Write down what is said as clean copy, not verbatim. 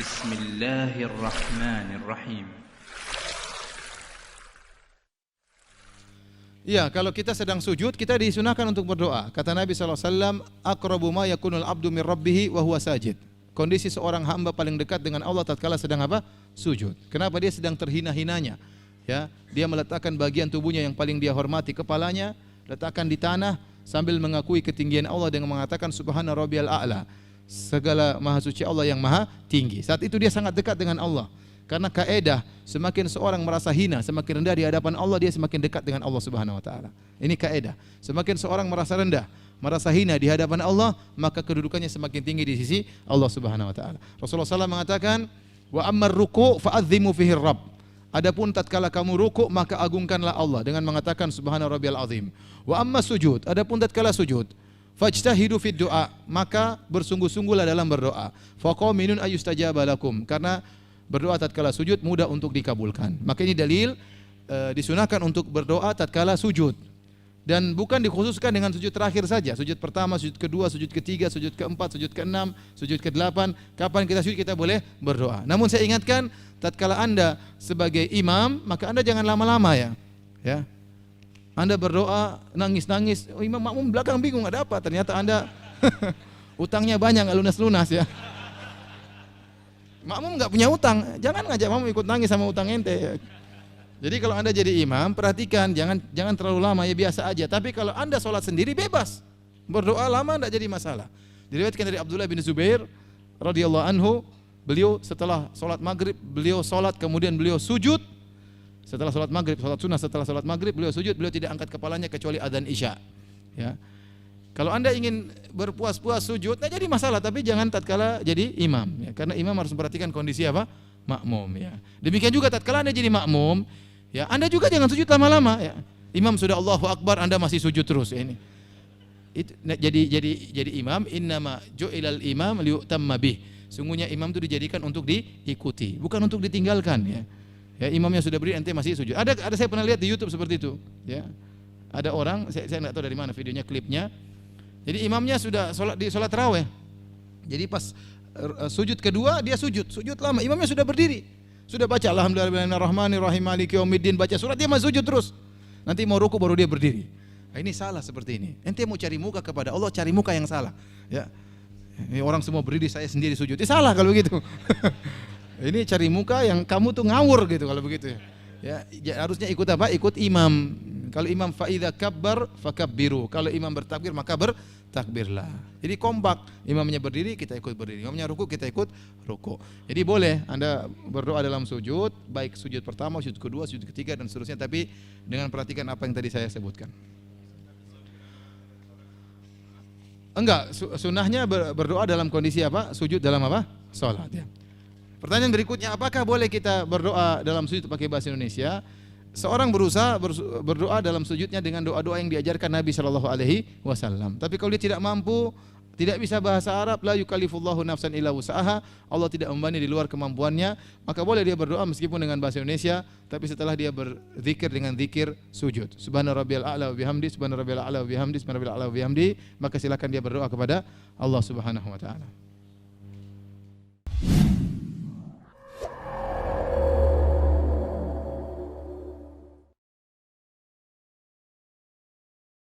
Bismillahirrahmanirrahim. Ya, kalau kita sedang sujud, kita disunahkan untuk berdoa. Kata Nabi SAW, aqrabu ma yakunul abdu min rabbih wa huwa sajid. Kondisi seorang hamba paling dekat dengan Allah tatkala sedang apa? Sujud. Kenapa? Dia sedang terhina-hinanya. Ya, dia meletakkan bagian tubuhnya yang paling dia hormati, kepalanya letakkan di tanah sambil mengakui ketinggian Allah dengan mengatakan subhana rabbiyal a'la. Segala maha suci Allah yang maha tinggi. Saat itu dia sangat dekat dengan Allah. Karena kaedah semakin seorang merasa hina, semakin rendah di hadapan Allah, dia semakin dekat dengan Allah Subhanahu wa taala. Ini kaedah. Semakin seorang merasa rendah, merasa hina di hadapan Allah, maka kedudukannya semakin tinggi di sisi Allah Subhanahu wa taala. Rasulullah SAW mengatakan, "Wa ammar ruku' fa'azzimu fihi rabb." Adapun tatkala kamu ruku' maka agungkanlah Allah dengan mengatakan subhana rabbiyal azim. Wa amma sujud, adapun tatkala sujud, fajtahidu fid du'a, maka bersungguh-sungguhlah dalam berdoa. Faqaminun ayustajaba lakum, karena berdoa tatkala sujud mudah untuk dikabulkan. Maka ini dalil disunahkan untuk berdoa tatkala sujud. Dan bukan dikhususkan dengan sujud terakhir saja. Sujud pertama, sujud kedua, sujud ketiga, sujud keempat, sujud keenam, sujud kedelapan. Kapan kita sujud kita boleh berdoa. Namun saya ingatkan, tatkala Anda sebagai imam, maka Anda jangan lama-lama ya. Ya. Anda berdoa nangis-nangis, oh, imam makmum belakang bingung ada apa? Ternyata Anda utangnya banyak enggak lunas-lunas ya. Makmum enggak punya utang, jangan ngajak makmum ikut nangis sama utang ente. Jadi kalau Anda jadi imam, perhatikan jangan terlalu lama ya, biasa aja. Tapi kalau Anda sholat sendiri bebas. Berdoa lama enggak jadi masalah. Diriwayatkan dari Abdullah bin Zubair radhiyallahu anhu, beliau setelah sholat maghrib, beliau sholat kemudian beliau sujud. Setelah sholat maghrib, sholat sunnah setelah sholat maghrib, beliau sujud, beliau tidak angkat kepalanya kecuali adzan isya. Ya. Kalau Anda ingin berpuas-puas sujud, tidak jadi masalah, tapi jangan tatkala jadi imam. Ya. Karena imam harus memperhatikan kondisi apa? Makmum. Ya. Demikian juga tatkala Anda jadi makmum, ya, Anda juga jangan sujud lama-lama. Ya. Imam sudah Allahu Akbar, Anda masih sujud terus. Ya, ini. Jadi imam, innama ju'ilal imam liyu'tamma bih. Sungguhnya imam itu dijadikan untuk diikuti, bukan untuk ditinggalkan. Ya. Ya, imamnya sudah berdiri, ente masih sujud. Ada saya pernah lihat di YouTube seperti itu. Ya. Ada orang, saya nggak tahu dari mana videonya, klipnya. Jadi imamnya sudah sholat tarawih. Jadi pas sujud kedua dia sujud lama. Imamnya sudah berdiri, sudah baca alhamdulillahirrahmanirrahim maliki yaumiddin, baca surat, dia masih sujud terus. Nanti mau ruku baru dia berdiri. Nah, ini salah seperti ini. Ente mau cari muka kepada Allah, cari muka yang salah. Ya. Ini orang semua berdiri, saya sendiri sujud. Ini salah kalau begitu. Ini cari muka yang kamu tuh ngawur gitu kalau begitu ya. Ya, harusnya ikut apa? Ikut imam. Kalau imam fa idza kabbar fakabbiru. Kalau imam bertakbir maka bertakbirlah. Jadi kompak. Imamnya berdiri, kita ikut berdiri. Imamnya ruku, kita ikut ruku. Jadi boleh Anda berdoa dalam sujud, baik sujud pertama, sujud kedua, sujud ketiga dan seterusnya, tapi dengan perhatikan apa yang tadi saya sebutkan. Enggak, sunnahnya berdoa dalam kondisi apa? Sujud dalam apa? Salat ya. Pertanyaan berikutnya, apakah boleh kita berdoa dalam sujud pakai bahasa Indonesia? Seorang berusaha berdoa dalam sujudnya dengan doa-doa yang diajarkan Nabi sallallahu alaihi wasallam. Tapi kalau dia tidak mampu, tidak bisa bahasa Arab, la yukallifullahu nafsan illa wus'aha, Allah tidak membebani di luar kemampuannya, maka boleh dia berdoa meskipun dengan bahasa Indonesia, tapi setelah dia berzikir dengan zikir sujud. Subhana rabbiyal a'la wa bihamdi, subhana rabbiyal a'la wa bihamdi, subhana rabbiyal a'la wa bihamdi, maka silakan dia berdoa kepada Allah Subhanahu wa taala.